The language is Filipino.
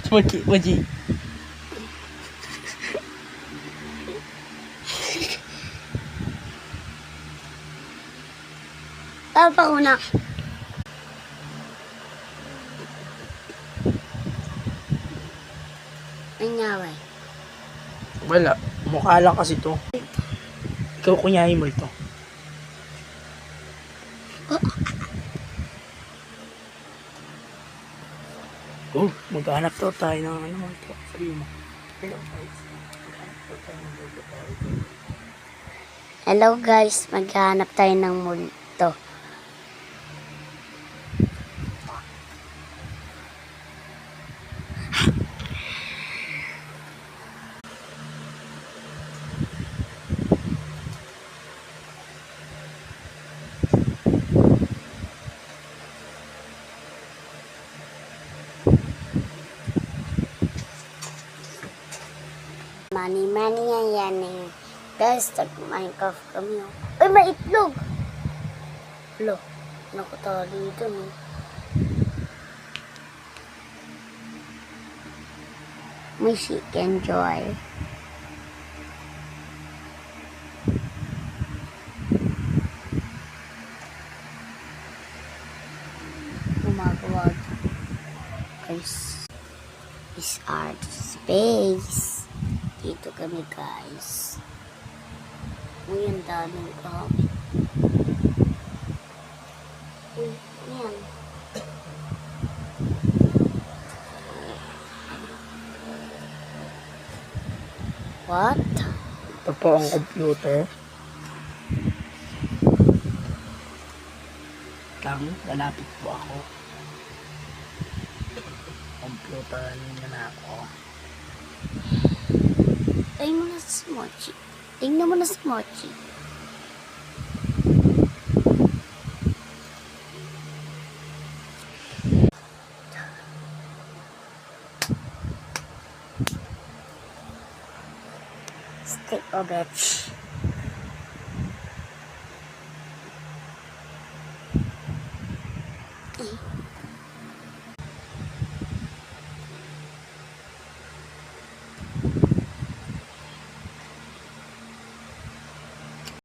Mochi, mochi. Apa ko na. Anyaway. Wala. Mukha lang kasi to. Ikaw kunyahin mo ito. Oh, maghanap daw tayo ng ano mo ito. Sabi mo. Hello guys. Maghanap daw tayo ng multo. Hello guys, maghahanap tayo ng multo. Mani yan eh. Guys, nag-Minecraft kami. Ay, may itlog! Lo, nakatali dito eh. May chicken joy. Gumagawa. Guys, is our space. Dito kami guys. Uy, ang daming kami. Uy, yan. What? Ito po ang computer. Lalapit po ako. Computer na ako. Tingnan mo na si Mochi. Tingnan mo na si Mochi. Stick o bitch.